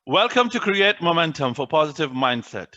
Welcome to Create Momentum for Positive Mindset.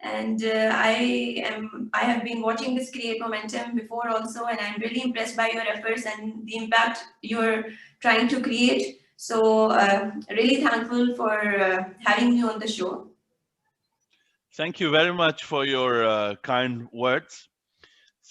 And I have been watching this Create Momentum before also, and I'm really impressed by your efforts and the impact you're trying to create. So really thankful for having me on the show. Thank you very much for your kind words.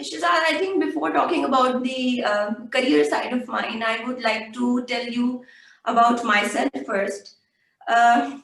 Shehzad, I think before talking about the career side of mine, I would like to tell you about myself first.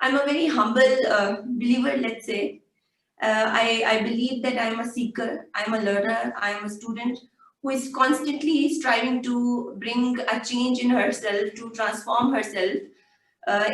I'm a very humble believer, let's say. I believe that I'm a seeker, I'm a learner, I'm a student who is constantly striving to bring a change in herself, to transform herself.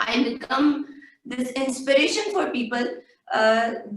I become this inspiration for people.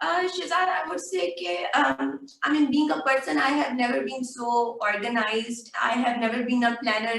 Shehzad, I would say I mean, being a person, I have never been so organized. I have never been a planner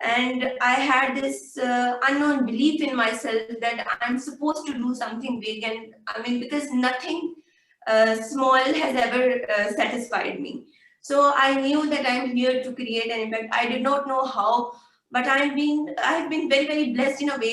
And I had this unknown belief in myself that I'm supposed to do something big, and I mean, because nothing small has ever satisfied me. So I knew that I'm here to create an impact. I did not know how, but I've been very very blessed in a way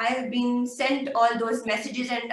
I have been sent all those messages and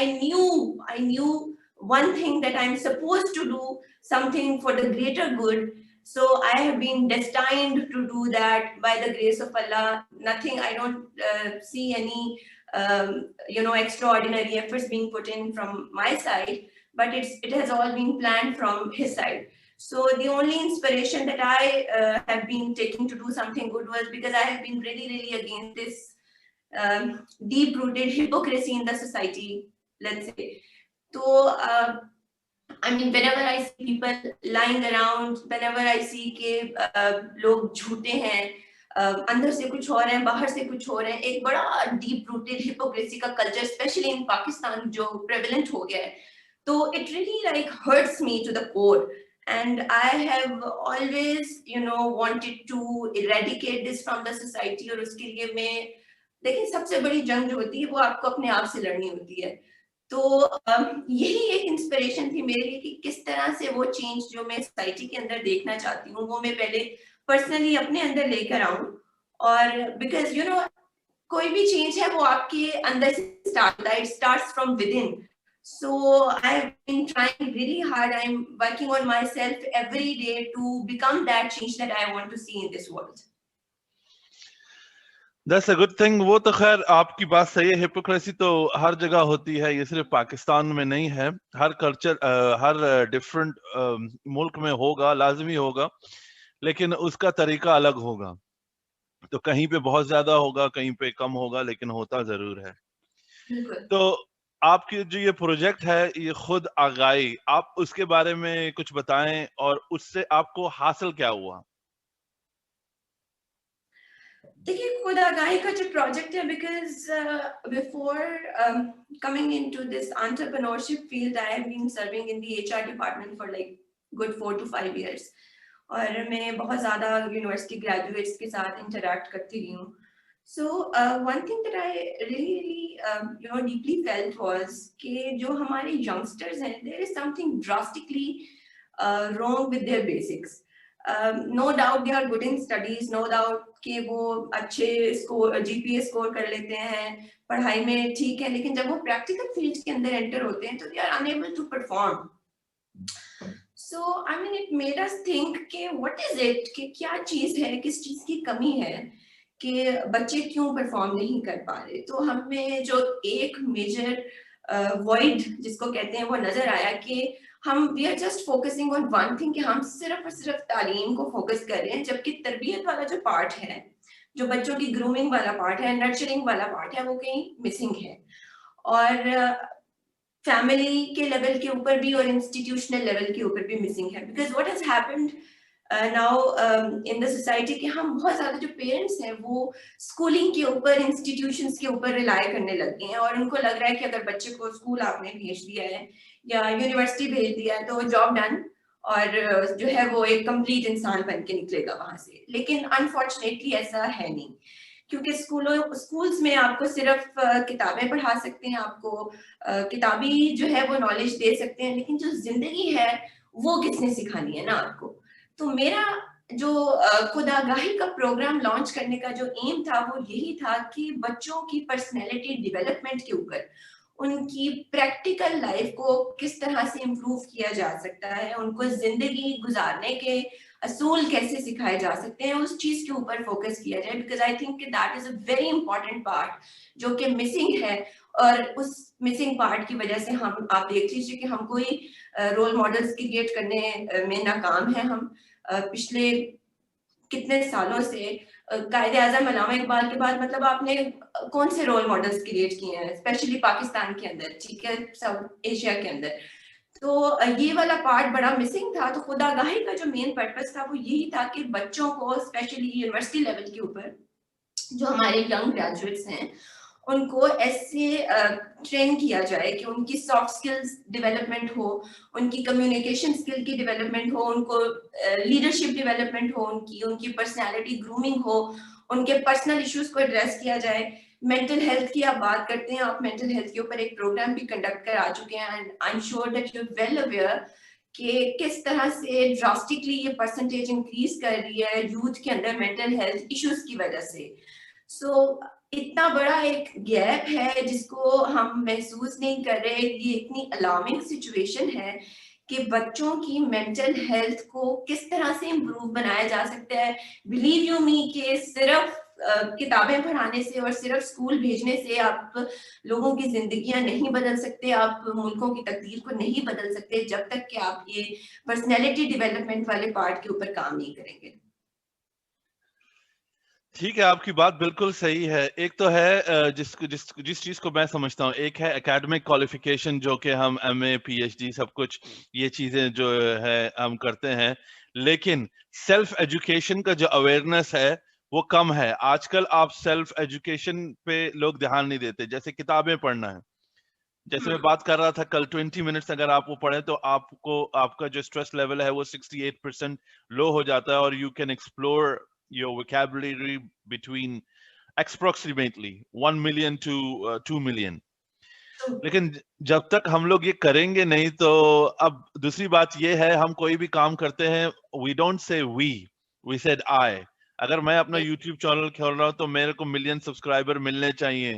I knew one thing, that I'm supposed to do something for the greater good. So I have been destined to do that by the grace of Allah. Nothing, I don't see any extraordinary efforts being put in from my side, but it has all been planned from His side. So the only inspiration that I have been taking to do something good was because I have been really really against this deep rooted hypocrisy in the society, let's say. So I mean, whenever I see people lying around, whenever I see کہ لوگ جھوٹے ہیں, اندر سے کچھ اور ہیں, باہر سے کچھ اور ہیں, ایک بڑا ڈیپ روٹیڈ ہپوکریسی کا کلچر اسپیشلی ان پاکستان جو پریویلنٹ ہو گیا ہے, تو it really like hurts me to the core. And I have always, wanted to eradicate this from the society. اور اس کے لیے میں دیکھیں سب سے بڑی جنگ جو ہوتی ہے وہ آپ کو اپنے آپ سے لڑنی ہوتی ہے. تو یہی ایک انسپریشن تھی میرے لیے کہ کس طرح سے وہ چینج جو میں سوسائٹی کے اندر دیکھنا چاہتی ہوں وہ میں پہلے پرسنلی اپنے اندر لے کر آؤں. اور بیکاز کوئی بھی چینج ہے وہ آپ کے اندر سے اسٹارٹ ہوتا ہے, it starts from with in. So I've been trying really hard. I'm working on myself every day to become that change that I want to see in this world. That's a good thing. وہ تو خیر آپ کی بات صحیح ہے, hypocrisy تو ہر جگہ ہوتی ہے, یہ صرف پاکستان میں نہیں ہے, ہر کلچر ہر ڈفرینٹ ملک میں ہوگا, لازمی ہوگا, لیکن اس کا طریقہ الگ ہوگا. تو کہیں پہ بہت زیادہ ہوگا, کہیں پہ کم ہوگا, لیکن ہوتا ضرور ہے. تو آپ کی جو یہ پروجیکٹ ہے یہ خود آگاہی, آپ اس کے بارے میں کچھ بتائیں اور اس سے آپ کو حاصل کیا ہوا؟ دیکھیے خود آگاہی کا جو پروجیکٹ ہے, because before coming in to this entrepreneurship field I have been serving in the HR department for like good 4 to 5 years. اور میں بہت زیادہ یونیورسٹی گریجویٹس کے ساتھ انٹریکٹ کرتی رہی ہوں. So one thing that I really deeply felt was کہ جو ہمارے youngsters ہیں, there is something drastically wrong with their basics. No doubt they are good in studies, no doubt کہ وہ اچھے GPA اسکور کر لیتے ہیں, پڑھائی میں ٹھیک ہے, لیکن جب وہ پریکٹیکل فیلڈ کے اندر انٹر ہوتے ہیں تو they are unable to perform. So I mean it made us think کہ what is it, کہ کیا چیز ہے, کس چیز کی کمی ہے کہ بچے کیوں پرفارم نہیں کر پا رہے. تو ہمیں جو ایک میجر وائڈ جس کو کہتے ہیں وہ نظر آیا کہ ہم we are just focusing on one thing, کہ ہم صرف اور صرف تعلیم کو فوکس کر رہے ہیں, جبکہ تربیت والا جو پارٹ ہے, جو بچوں کی گرومنگ والا پارٹ ہے, نرچرنگ والا پارٹ ہے, وہ کہیں مسنگ ہے. اور فیملی کے لیول کے اوپر بھی اور انسٹیٹیوشنل لیول کے اوپر بھی مسنگ ہے. Because what has happened now in the society کہ ہم بہت زیادہ جو پیرنٹس ہیں وہ اسکولنگ کے اوپر, انسٹیٹیوشنس کے اوپر ریلائی کرنے لگ گئے ہیں, اور ان کو لگ رہا ہے کہ اگر بچے کو اسکول آپ نے بھیج دیا ہے یا یونیورسٹی بھیج دیا ہے تو جاب ڈن, اور جو ہے وہ ایک کمپلیٹ انسان بن کے نکلے گا وہاں سے. لیکن انفارچونیٹلی ایسا ہے نہیں, کیونکہ اسکولس میں آپ کو صرف کتابیں پڑھا سکتے ہیں, آپ کو کتابی جو ہے وہ نالج دے سکتے ہیں, لیکن جو زندگی ہے وہ کس نے سکھانی ہے نا آپ کو. تو میرا جو خود آگاہی کا پروگرام لانچ کرنے کا جو ایم تھا وہ یہی تھا کہ بچوں کی پرسنالٹی ڈیولپمنٹ کے اوپر, ان کی پریکٹیکل لائف کو کس طرح سے امپروو کیا جا سکتا ہے, ان کو زندگی گزارنے کے اصول کیسے سکھائے جا سکتے ہیں, اس چیز کے اوپر فوکس کیا جائے. بیکاز آئی تھنک کہ that is a very important part جو کہ مسنگ ہے, اور اس مسنگ پارٹ کی وجہ سے ہم آپ دیکھ لیجیے کہ ہم کوئی رول ماڈلس کریٹ کرنے میں ناکام ہیں. ہم پچھلے کتنے سالوں سے قائد اعظم علامہ اقبال کے بعد مطلب آپ نے کون سے رول ماڈلس کریٹ کیے ہیں, اسپیشلی پاکستان کے اندر, ٹھیک ہے, ساؤتھ ایشیا کے اندر. تو یہ والا پارٹ بڑا مسنگ تھا. تو خود آگاہی کا جو مین پرپس تھا وہ یہی تھا کہ بچوں کو اسپیشلی یونیورسٹی لیول کے اوپر جو ہمارے ینگ گریجویٹس ہیں ان کو ایسے ٹرین کیا جائے کہ ان کی سافٹ اسکلز ڈیولپمنٹ ہو, ان کی کمیونیکیشن اسکل کی ڈیولپمنٹ ہو, ان کو لیڈرشپ ڈیولپمنٹ ہو, ان کی پرسنالٹی گرومنگ ہو, ان کے پرسنل ایشوز کو ایڈریس کیا جائے. مینٹل ہیلتھ کی آپ بات کرتے ہیں, آپ مینٹل ہیلتھ کے اوپر ایک پروگرام بھی کنڈکٹ کر آ چکے ہیں, and I am sure that you will aware کہ کس طرح سے ڈراسٹکلی یہ پرسنٹیج انکریز کر رہی ہے یوتھ کے اندر مینٹل ہیلتھ ایشوز کی وجہ سے. سو اتنا بڑا ایک گیپ ہے جس کو ہم محسوس نہیں کر رہے. یہ اتنی الارمنگ سچویشن ہے کہ بچوں کی مینٹل ہیلتھ کو کس طرح سے امپروو بنایا جا سکتا ہے. بلیو یو می کہ صرف کتابیں پڑھانے سے اور صرف اسکول بھیجنے سے آپ لوگوں کی زندگیاں نہیں بدل سکتے, آپ ملکوں کی تقدیر کو نہیں بدل سکتے جب تک کہ آپ یہ پرسنالٹی ڈیولپمنٹ والے پارٹ کے اوپر کام نہیں کریں گے. ٹھیک ہے, آپ کی بات بالکل صحیح ہے. ایک تو ہے جس چیز کو میں سمجھتا ہوں, ایک ہے اکیڈمک کوالیفیکیشن جو کہ ہم ایم اے پی ایچ ڈی سب کچھ یہ چیزیں جو ہے ہم کرتے ہیں, لیکن سیلف ایجوکیشن کا جو اویئرنیس ہے وہ کم ہے. آج کل آپ سیلف ایجوکیشن پہ لوگ دھیان نہیں دیتے. جیسے کتابیں پڑھنا ہے, جیسے میں بات کر رہا تھا کل 20 منٹس اگر آپ وہ پڑھیں تو آپ کا جو اسٹریس لیول ہے وہ 68% لو ہو جاتا ہے, اور you can explore your vocabulary between approximately 1 million to 2 million. لیکن جب تک ہم لوگ یہ کریں گے نہیں تو, اب دوسری بات یہ ہے ہم کوئی بھی کام کرتے ہیں, we don't say we said I. اگر میں اپنا یوٹیوب چینل کھول رہا ہوں تو میرے کو ملین سبسکرائبر ملنے چاہیے,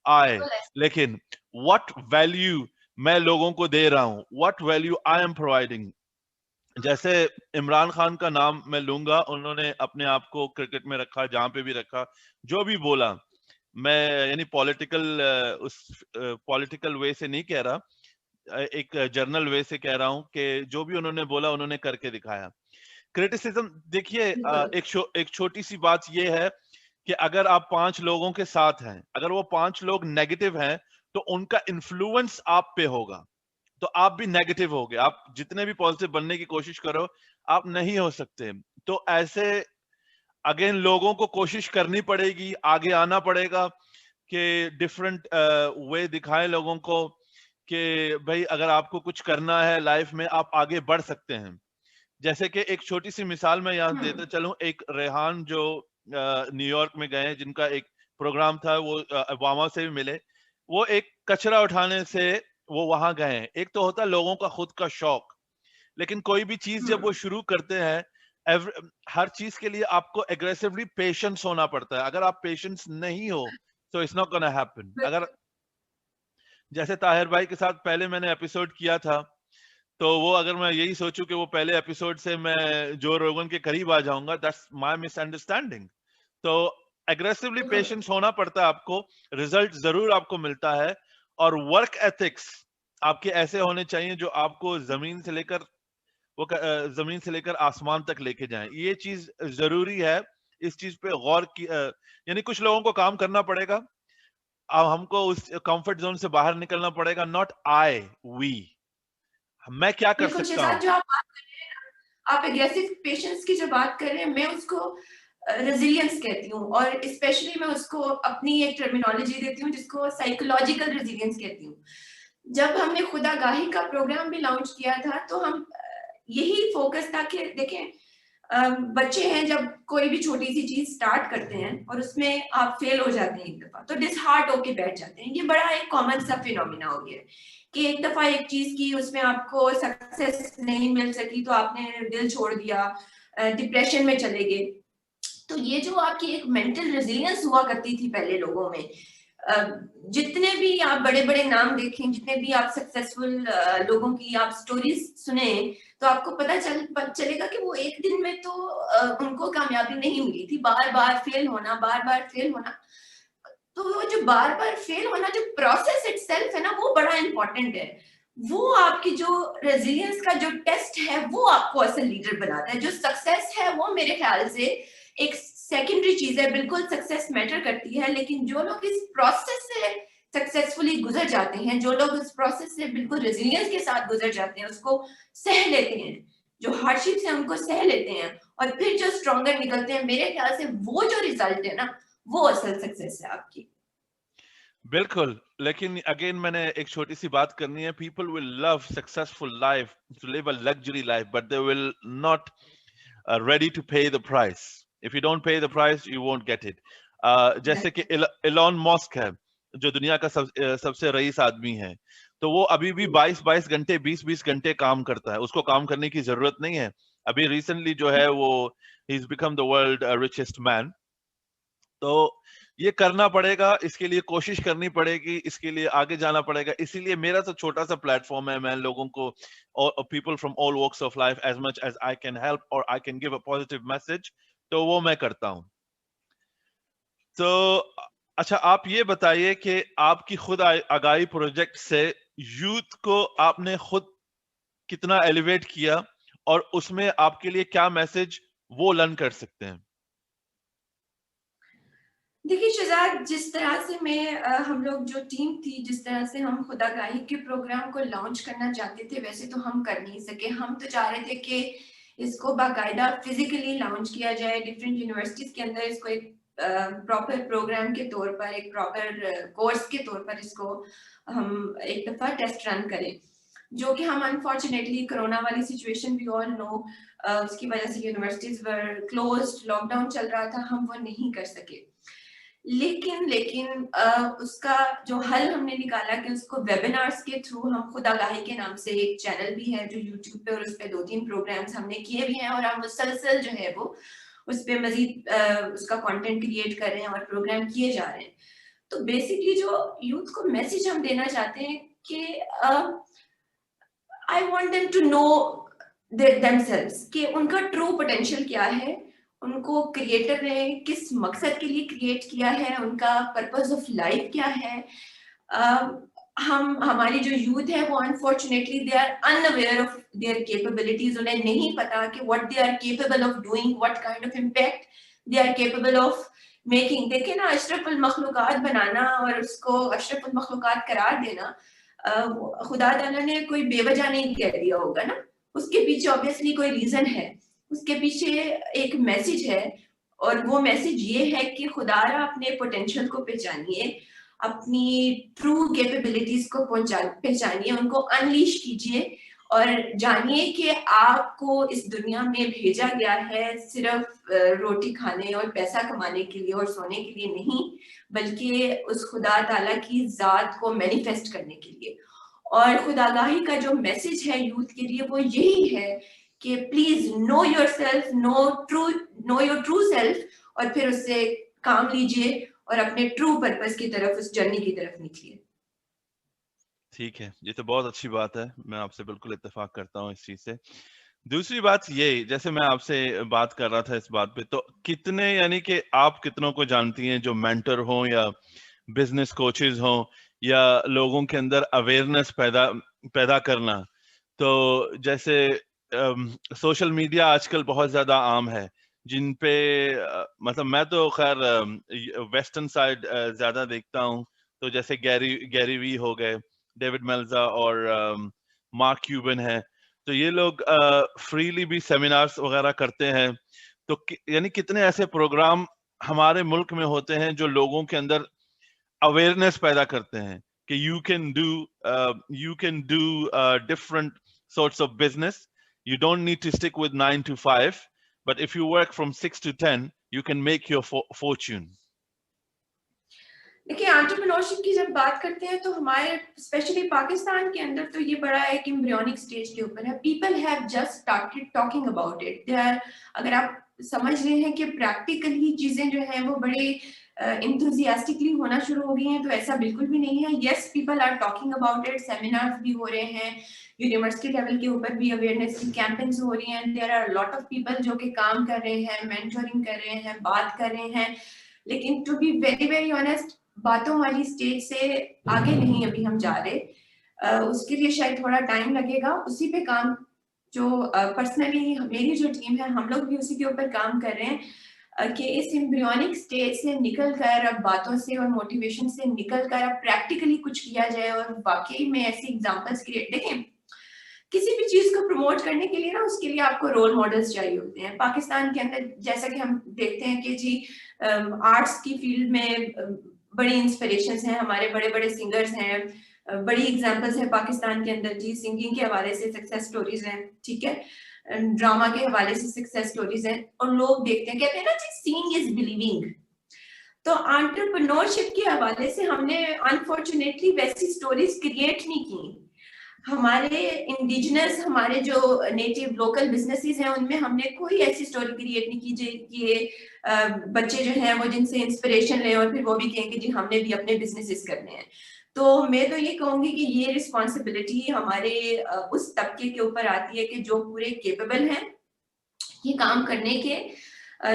I. لیکن what value میں لوگوں کو دے رہا ہوں, what value I am providing. جیسے عمران خان کا نام میں لوں گا, انہوں نے اپنے آپ کو کرکٹ میں رکھا, جہاں پہ بھی رکھا, جو بھی بولا, میں یعنی پولیٹیکل وے سے نہیں کہہ رہا, ایک جرنل وے سے کہہ رہا ہوں کہ جو بھی انہوں نے بولا انہوں نے کر کے دکھایا. کریٹیسزم دیکھیے, ایک چھوٹی سی بات یہ ہے کہ اگر آپ 5 لوگوں کے ساتھ ہیں, اگر وہ 5 لوگ نیگیٹو ہیں تو ان کا انفلوئنس آپ پہ ہوگا, تو آپ بھی نیگیٹو ہو گئے. آپ جتنے بھی پازیٹیو بننے کی کوشش کرو آپ نہیں ہو سکتے. تو ایسے اگین لوگوں کو کوشش کرنی پڑے گی, آگے آنا پڑے گا کہ ڈفرنٹ وے دکھائیں لوگوں کو کہ بھائی اگر آپ کو کچھ کرنا ہے لائف میں آپ آگے بڑھ سکتے ہیں. جیسے کہ ایک چھوٹی سی مثال میں یہاں دیتا چلوں, ایک ریحان جو نیو یارک میں گئے, جن کا ایک پروگرام تھا, وہ اوباما سے بھی ملے, وہ ایک کچرا اٹھانے سے وہ وہاں گئے. ایک تو ہوتا ہے لوگوں کا خود کا شوق, لیکن کوئی بھی چیز جب وہ شروع کرتے ہیں, ہر چیز کے لیے آپ کو اگریسولی پیشنس ہونا پڑتا ہے. اگر آپ پیشنس نہیں ہو تو اٹس ناٹ گونا ہیپن. اگر جیسے طاہر بھائی کے ساتھ پہلے میں نے ایپیسوڈ کیا تھا, تو وہ اگر میں یہی سوچوں کہ وہ پہلے ایپیسوڈ سے میں جو روگن کے قریب آ جاؤں گا, دیٹس مائی مس انڈرسٹینڈنگ. تو اگریسولی پیشنس ہونا پڑتا ہے آپ کو, ریزلٹ ضرور آپ کو ملتا ہے. اور ورک ایتھکس آپ کے ایسے ہونے چاہیے جو آپ کو زمین سے لے کر آسمان تک لے کے جائیں. یہ چیز ضروری ہے, اس چیز پہ غور کی, یعنی کچھ لوگوں کو کام کرنا پڑے گا, ہم کو اس کمفرٹ زون سے باہر نکلنا پڑے گا. ناٹ آئی, وی, میں کیا کر سکتا ہوں. جو آپ بات کر رہے ہیں نا, آپ اگریسو پیشنس کی جو بات کر رہے ہیں, میں اس کو ریزیلینس کہتی ہوں, اور اسپیشلی میں اس کو اپنی ایک ٹرمینالوجی دیتی ہوں جس کو سائیکولوجیکل ریزیلینس کہتی ہوں. جب ہم نے خدا گاہی کا پروگرام بھی لانچ کیا تھا تو ہم یہی فوکس تھا کہ دیکھیں بچے ہیں, جب کوئی بھی چھوٹی سی چیز سٹارٹ کرتے ہیں اور اس میں آپ فیل ہو جاتے ہیں ایک دفعہ, تو ڈس ہارٹ ہو کے بیٹھ جاتے ہیں. یہ بڑا ایک کامن سا فینومینا ہو گیا کہ ایک دفعہ ایک چیز کی, اس میں آپ کو سکسیس نہیں مل سکی تو آپ نے دل چھوڑ دیا, ڈپریشن میں چلے گئے. تو یہ جو آپ کی ایک مینٹل ریزیلینس ہوا کرتی تھی پہلے لوگوں میں, جتنے بھی آپ بڑے بڑے نام دیکھیں, جتنے بھی آپ سکسیسفل لوگوں کی آپ سٹوریز سنیں, تو آپ کو پتا چلے گا کہ وہ ایک دن میں تو ان کو کامیابی نہیں ملی تھی, بار بار فیل ہونا. تو وہ جو بار بار فیل ہونا, جو پروسیس اٹ سیلف ہے نا, وہ بڑا امپورٹنٹ ہے. وہ آپ کی جو ریزیلینس کا جو ٹیسٹ ہے وہ آپ کو اصل لیڈر بناتا ہے. جو سکسیس ہے وہ میرے خیال سے ایک سیکنڈری چیز ہے, بالکل سکسیس میٹر کرتی ہے, لیکن جو لوگ اس پروسیس سے سکسیسفلی گزر جاتے ہیں, جو لوگ اس پروسیس سے بالکل ریزیلینس کے ساتھ گزر جاتے ہیں, اس کو سہ لیتے ہیں, جو ہارڈشپس ہیں ان کو سہ لیتے ہیں, اور پھر جو اسٹرانگر نکلتے ہیں, میرے خیال سے وہ جو ریزلٹ ہے نا, وہ اصل سکسیس ہے آپ کی. بالکل, لیکن اگین میں نے ایک چھوٹی سی بات کرنی ہے. People will love successful life, to live a luxury life, but they will not ready to pay the price. If you don't pay the price, you won't get it. جیسے کہ ایلون ماسک ہے جو دنیا کا سب سے رئیس آدمی ہے, تو وہ ابھی بھی 22 گھنٹے 20 گھنٹے کام کرتا ہے. اس کو کام کرنے کی ضرورت نہیں ہے. ابھی ریسنٹلی جو ہے وہ he's become the world richest man. تو یہ کرنا پڑے گا, اس کے لیے کوشش کرنی پڑے گی, اس کے لیے آگے جانا پڑے گا. اسی لیے میرا تو چھوٹا سا پلیٹ فارم ہے, میں لوگوں کو people from all walks of life as much as I can help اور I can give a positive message, تو وہ میں کرتا ہوں. تو اچھا آپ یہ بتائیے کہ آپ کی خود آگاہی پروجیکٹ سے یوتھ کو آپ نے خود کتنا ایلیویٹ کیا, اور اس میں آپ کے لیے کیا میسج وہ لرن کر سکتے ہیں؟ دیکھیے شہزاد، جس طرح سے ہم لوگ جو ٹیم تھی، جس طرح سے ہم خدا گاہی کے پروگرام کو لانچ کرنا چاہتے تھے، ویسے تو ہم کر نہیں سکے. ہم تو چاہ رہے تھے کہ اس کو باقاعدہ فزیکلی لانچ کیا جائے ڈفرینٹ یونیورسٹیز کے اندر، اس کو ایک پراپر پروگرام کے طور پر، ایک پراپر کورس کے طور پر اس کو ہم ایک دفعہ ٹیسٹ رن کریں، جو کہ ہم انفارچونیٹلی کرونا والی سچویشن بھی آل نو، اس کی وجہ سے یونیورسٹیز ور کلوزڈ، لاک ڈاؤن چل رہا تھا، ہم وہ نہیں کر سکے. لیکن اس کا جو حل ہم نے نکالا کہ اس کو ویبینارز کے تھرو، ہم خدا گاہی کے نام سے ایک چینل بھی ہے جو یوٹیوب پہ، اور اس پہ 2-3 پروگرامز ہم نے کیے بھی ہیں، اور ہم مسلسل جو ہے وہ اس پہ مزید اس کا کانٹینٹ کریٹ کر رہے ہیں اور پروگرام کیے جا رہے ہیں. تو بیسکلی جو یوتھ کو میسج ہم دینا چاہتے ہیں کہ I want them to know themselves کہ ان کا ٹرو پوٹینشیل کیا ہے، ان کو کریٹر نے کس مقصد کے لیے کریٹ کیا ہے، ان کا پرپز آف لائف کیا ہے. ہماری جو یوتھ ہے وہ unfortunately they are unaware of their capabilities. انہیں نہیں پتا کہ what they are capable of doing, what kind of impact they are capable of making. دیکھیں نا، اشرف المخلوقات بنانا اور اس کو اشرف المخلوقات قرار دینا، خدا تعالیٰ نے کوئی بے وجہ نہیں کہہ دیا ہوگا نا، اس کے پیچھے obviously کوئی ریزن ہے، اس کے پیچھے ایک میسج ہے، اور وہ میسج یہ ہے کہ خدا را اپنے پوٹینشیل کو پہچانیے، اپنی ٹرو کیپیبلٹیز کو پہچانیے، ان کو انلیش کیجیے، اور جانیے کہ آپ کو اس دنیا میں بھیجا گیا ہے صرف روٹی کھانے اور پیسہ کمانے کے لیے اور سونے کے لیے نہیں، بلکہ اس خدا تعالیٰ کی ذات کو مینیفیسٹ کرنے کے لیے. اور خدا گاہی کا جو میسج ہے یوتھ کے لیے وہ یہی ہے کہ please know yourself, know your true self, اور پھر اس سے کام لیجیے اور اپنے ٹرو پرپز کی طرف، اس جرنی کی طرف نکلیے. ٹھیک ہے، یہ تو بہت اچھی بات ہے، میں آپ سے بالکل اتفاق کرتا ہوں اس چیز سے. دوسری بات یہ، جیسے میں آپ سے بات کر رہا تھا اس بات پہ، تو کتنے، یعنی کہ آپ کتنوں کو جانتی ہیں جو مینٹر ہوں یا بزنس کوچز ہوں یا لوگوں کے اندر اویئرنیس پیدا کرنا. تو جیسے سوشل میڈیا آج کل بہت زیادہ عام ہے، جن پہ مطلب میں تو خیر ویسٹرن سائڈ زیادہ دیکھتا ہوں، تو جیسے گیری وی ہو گئے، ڈیوڈ میلزا اور مارک کیوبن ہے، تو یہ لوگ فریلی بھی سیمینارز وغیرہ کرتے ہیں. تو یعنی کتنے ایسے پروگرام ہمارے ملک میں ہوتے ہیں جو لوگوں کے اندر اویئرنیس پیدا کرتے ہیں کہ you can do different sorts of business. You don't need to stick with 9 to 5, but if you work from 6 to 10, you can make your fortune. دیکھیے، انٹرپرینورشپ کی جب بات کرتے ہیں تو ہمارے اسپیشلی پاکستان کے اندر تو یہ بڑا ایک ایمبریونک سٹیج کے اوپر ہے. People have just started talking about it. اگر آپ سمجھ رہے ہیں کہ پریکٹیکلی چیزیں جو ہیں وہ بڑے انتھوزیاسٹکلی ہونا شروع ہو گئی ہیں، تو ایسا بالکل بھی نہیں ہے. Yes, people are talking about it, seminars بھی ہو رہے ہیں، یونیورسٹی لیول کے اوپر بھی اویئرنیس کی کیمپینز ہو رہی ہیں. There are lot of people جو کہ کام کر رہے ہیں، مینٹورنگ کر رہے ہیں، بات کر رہے ہیں. لیکن to be very very honest, باتوں والی سٹیج سے آگے نہیں ابھی ہم جا رہے. اس کے لیے شاید تھوڑا ٹائم لگے گا. اسی پہ کام جو پرسنلی میری جو ٹیم ہے، ہم لوگ بھی اسی کے اوپر کام کر رہے ہیں کہ اس ایمبریونک سٹیج سے نکل کر، اب باتوں سے اور موٹیویشن سے نکل کر اب پریکٹیکلی کچھ کیا جائے، اور واقعی میں ایسی ایگزامپلس کریٹ. دیکھیں، کسی بھی چیز کو پروموٹ کرنے کے لیے نا، اس کے لیے آپ کو رول ماڈلس چاہیے ہوتے ہیں. پاکستان کے اندر جیسا کہ ہم دیکھتے ہیں کہ جی آرٹس کی فیلڈ میں بڑی انسپریشنز ہیں، ہمارے بڑے بڑے سنگرز ہیں، بڑی ایگزامپلس ہیں پاکستان کے اندر. جی سنگنگ کے حوالے سے سکسیس سٹوریز ہیں، ٹھیک ہے، ڈرامہ کے حوالے سے سکسیس سٹوریز ہیں، اور لوگ دیکھتے ہیں، کہتے ہیں نا جی سینگ از بلیونگ. تو انٹرپرینورشپ کے حوالے سے ہم نے انفارچونیٹلی ویسی سٹوریز کریٹ نہیں کی. ہمارے انڈیجنس، ہمارے جو نیٹو لوکل بزنسز ہیں، ان میں ہم نے کوئی ایسی سٹوری کریٹ نہیں کی کہ بچے جو ہیں وہ جن سے انسپریشن لیں اور پھر وہ بھی کہیں کہ جی ہم نے بھی اپنے بزنسز کرنے ہیں. تو میں تو یہ کہوں گی کہ یہ رسپانسبلٹی ہمارے اس طبقے کے اوپر آتی ہے کہ جو پورے کیپیبل ہیں یہ کام کرنے کے،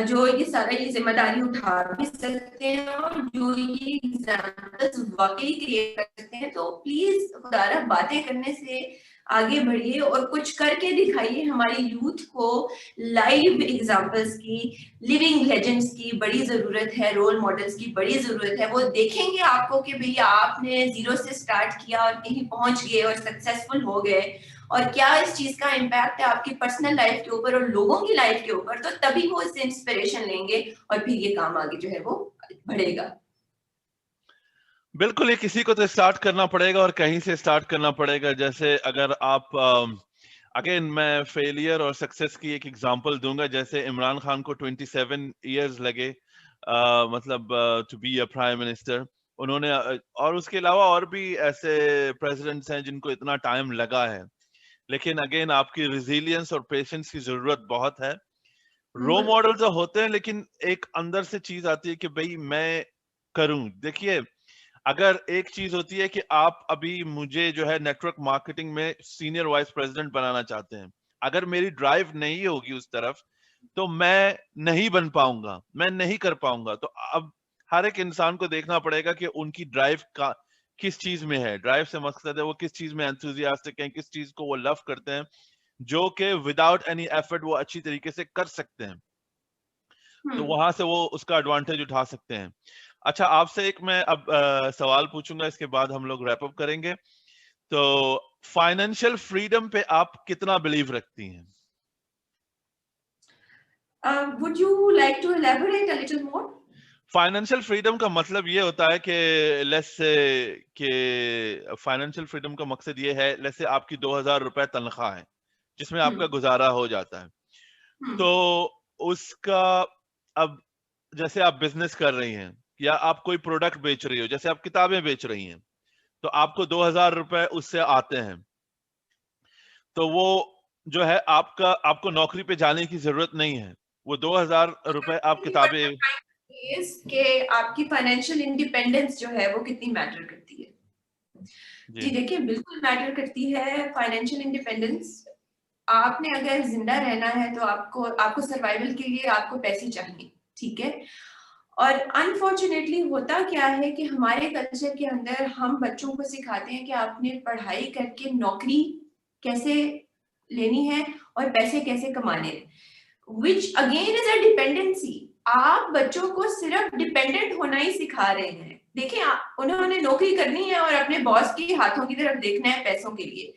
جو یہ سارا یہ ذمہ داری اٹھا بھی سکتے ہیں، اور جو یہ ایگزامپلس واقعی کریٹ کر سکتے ہیں. تو پلیز خدا را باتیں کرنے سے آگے بڑھیے اور کچھ کر کے دکھائیے. ہماری یوتھ کو لائیو ایگزامپلس کی, لیونگ لیجنڈس کی بڑی ضرورت ہے, رول ماڈلس کی بڑی ضرورت ہے. وہ دیکھیں گے آپ کو کہ بھئی آپ نے زیرو سے سٹارٹ کیا اور کہیں پہنچ گئے اور سکسیسفل ہو گئے, اور کیا اس چیز کا امپیکٹ ہے آپ کی پرسنل لائف کے اوپر اور لوگوں کی لائف کے اوپر. تو تبھی وہ اس سے انسپریشن لیں گے اور پھر یہ کام آگے جو ہے وہ بڑھے گا. بالکل, یہ کسی کو تو اسٹارٹ کرنا پڑے گا اور کہیں سے اسٹارٹ کرنا پڑے گا. جیسے اگر آپ اگین میں فیلئر اور سکسیس کی ایک ایگزامپل دوں گا. جیسے عمران خان کو 27 ایئرز لگے مطلب to be a prime minister. انہوں نے, اور اس کے علاوہ اور بھی ایسے پریزیڈنٹس ہیں جن کو اتنا ٹائم لگا ہے, لیکن اگین آپ کی ریزیلینس اور پیشنس کی ضرورت بہت ہے. رول ماڈل تو ہوتے ہیں, لیکن ایک اندر سے چیز آتی ہے کہ بھئی میں کروں. دیکھیے, اگر ایک چیز ہوتی ہے کہ آپ ابھی مجھے جو ہے نیٹ ورک مارکیٹنگ میں سینئر وائس پریزیڈنٹ بنانا چاہتے ہیں, اگر میری ڈرائیو نہیں ہوگی اس طرف تو میں نہیں بن پاؤں گا, میں نہیں کر پاؤں گا. تو اب ہر ایک انسان کو دیکھنا پڑے گا کہ ان کی ڈرائیو کس چیز میں ہے. ڈرائیو سے مقصد ہے وہ کس چیز میں انتھوزیاسٹک ہیں, کس چیز کو وہ لو کرتے ہیں, جو کہ وداؤٹ اینی ایفرٹ وہ اچھی طریقے سے کر سکتے ہیں. تو وہاں سے وہ اس کا ایڈوانٹیج اٹھا سکتے ہیں. اچھا, آپ سے ایک میں اب سوال پوچھوں گا, اس کے بعد ہم لوگ ریپ اپ کریں گے. تو فائنینشیل فریڈم پہ آپ کتنا بلیو رکھتی ہیں؟ Would you like to elaborate a little more? Financial freedom کا مطلب یہ ہوتا ہے کہ لیٹس سے کہ فائنینشیل فریڈم کا مقصد یہ ہے, لیٹس سے آپ کی 2000 روپے تنخواہ ہے جس میں آپ کا گزارا ہو جاتا ہے. تو اس کا اب جیسے آپ بزنس کر رہی ہیں یا آپ کوئی پروڈکٹ بیچ رہی ہو, جیسے آپ کتابیں بیچ رہی ہیں, تو آپ کو 2000 روپے اس سے آتے ہیں. تو وہ جو ہے آپ کو نوکری پہ جانے کی ضرورت نہیں ہے. وہ 2000 روپے آپ کتابیں کہ آپ کی فائنینشیل انڈیپینڈنس جو ہے وہ کتنی میٹر کرتی ہے. جی دیکھیے, بالکل میٹر کرتی ہے فائنینشیل انڈیپینڈنس. آپ نے اگر زندہ رہنا ہے تو آپ کو سروائیول کے لیے آپ کو پیسے چاہیے, ٹھیک ہے. اور انفارچونیٹلی ہوتا کیا ہے کہ ہمارے کلچر کے اندر ہم بچوں کو سکھاتے ہیں کہ آپ نے پڑھائی کر کے نوکری کیسے لینی ہے اور پیسے کیسے کمانے ہیں, which again is a dependency. آپ بچوں کو صرف ڈیپینڈنٹ ہونا ہی سکھا رہے ہیں. دیکھیں, انہوں نے نوکری کرنی ہے اور اپنے باس کی ہاتھوں کی طرف دیکھنا ہے پیسوں کے لیے.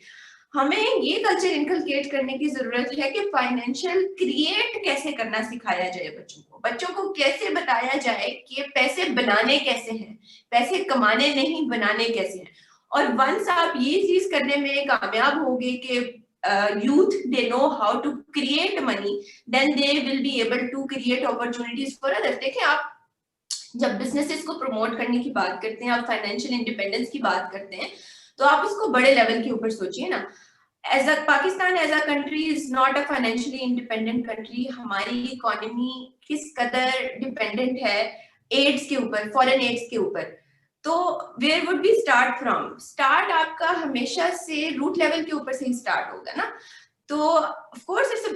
ہمیں یہ کلچر انکلکیٹ کرنے کی ضرورت ہے کہ فائنینشیل کریٹ کیسے کرنا سکھایا جائے بچوں کو. بچوں کو کیسے بتایا جائے کہ پیسے بنانے کیسے ہیں, پیسے کمانے نہیں بنانے کیسے ہیں. اور ونس آپ یہ چیز کرنے میں کامیاب ہوگے کہ youth they know how to create money, then they will be able to create opportunities for others. دیکھیں, آپ جب بزنسز کو پروموٹ کرنے کی بات کرتے ہیں, آپ فائنینشیل انڈیپینڈنس کی بات کرتے ہیں, تو آپ اس کو بڑے لیول کے اوپر سوچیے نا. As a Pakistan as a country is not a financially independent country. ہماری اکانومی کس قدر ڈیپینڈنٹ ہے ایڈس کے اوپر, فارن ایڈس کے اوپر. تو where would be start from? Start آپ کا ہمیشہ سے روٹ لیول کے اوپر سے ہی اسٹارٹ ہوگا نا. تو آف کورس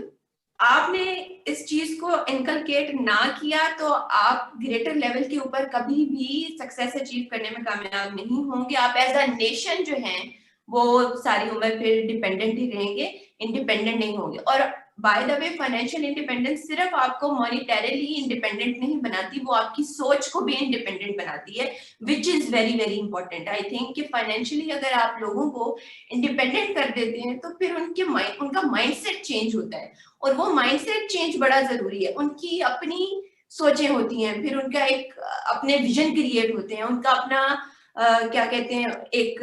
آپ نے اس چیز کو انکلکیٹ نہ کیا تو آپ گریٹر لیول کے اوپر کبھی بھی سکسیس اچیو کرنے میں کامیاب نہیں ہوں گے. آپ ایز اے نیشن جو ہیں وہ ساری عمر پھر ڈیپینڈنٹ ہی رہیں گے, انڈیپینڈنٹ نہیں ہوں گے. اور by the way, financial independence صرف آپ کو مانیٹریلی انڈیپینڈنٹ نہیں بناتی, وہ آپ کی سوچ کو بھی انڈیپینڈنٹ بناتی ہے, which is very very important. I think کہ فائنینشیلی اگر آپ لوگوں کو انڈیپینڈنٹ کر دیتے ہیں تو پھر ان کا مائنڈ سیٹ چینج ہوتا ہے, اور وہ مائنڈ سیٹ چینج بڑا ضروری ہے. ان کی اپنی سوچیں ہوتی ہیں, پھر ان کا ایک اپنے ویژن کریٹ ہوتے ہیں, ان کا اپنا کیا کہتے ہیں ایک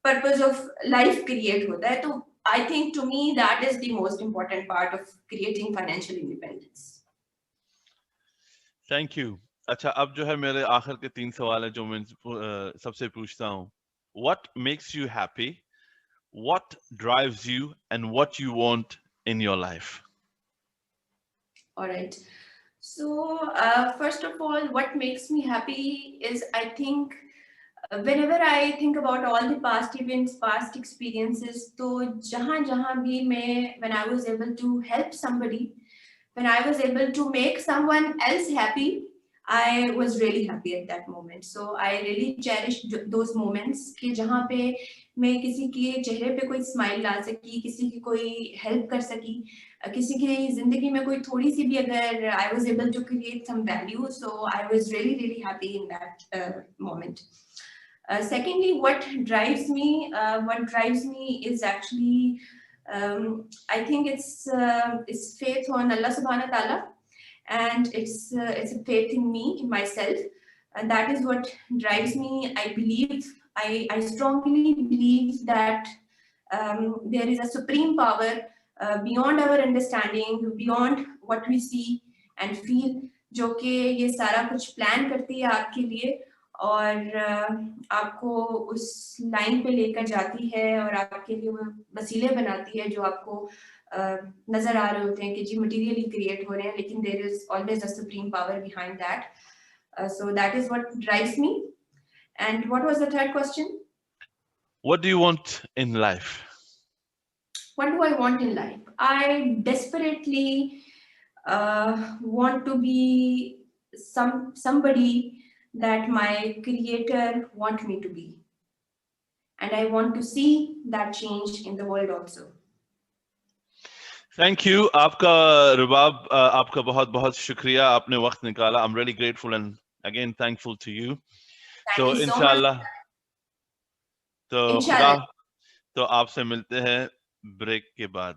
پرپز آف لائف کریٹ ہوتا ہے. تو I think to me that is the most important part of creating financial independence. Thank you. اچھا, اب جو ہے میرے آخر کے 3 سوال ہیں جو میں سب سے پوچھتا ہوں. What makes you happy? What drives you? And what you want in your life? All right. So first of all, what makes me happy is, I think, whenever I think about all the past events, past experiences, تو جہاں بھی میں, when I was able to help somebody, when I was able to make someone else happy, I was really happy at that moment. So I really cherish those moments کہ جہاں پہ میں کسی کے چہرے پہ کوئی اسمائل لا سکی, کسی کی کوئی ہیلپ کر سکی, کسی کی زندگی میں کوئی تھوڑی سی بھی اگر I was able to create some value, so I was really really happy in that moment. Secondly, what drives me is actually I think it's faith on Allah subhanahu wa ta'ala, and it's a faith in me, in myself, and that is what drives me. I strongly believe that there is a supreme power beyond our understanding, beyond what we see and feel, جو کہ یہ سارا کچھ plan کرتی ہے آپ کے لیے اور آپ کو اس لائن پہ لے کر جاتی ہے اور آپ کے لیے وہ وسیلے بناتی ہے جو آپ کو نظر آ رہے ہوتے ہیں کہ جی مٹیریلی کریٹ ہو رہے ہیں, لیکن there is always a supreme power behind that. So that is what drives me. And what was the third question? What do you want in life? What do I want in life? I desperately want to be somebody that my creator want me to be. And I want to see that change in the world also. Thank you. آپ کا رباب, آپ کا بہت بہت شکریہ, آپ نے وقت نکالا. I'm really grateful and again thankful to you. Thank you so much. تو خدا, تو آپ سے ملتے ہیں بریک کے بعد.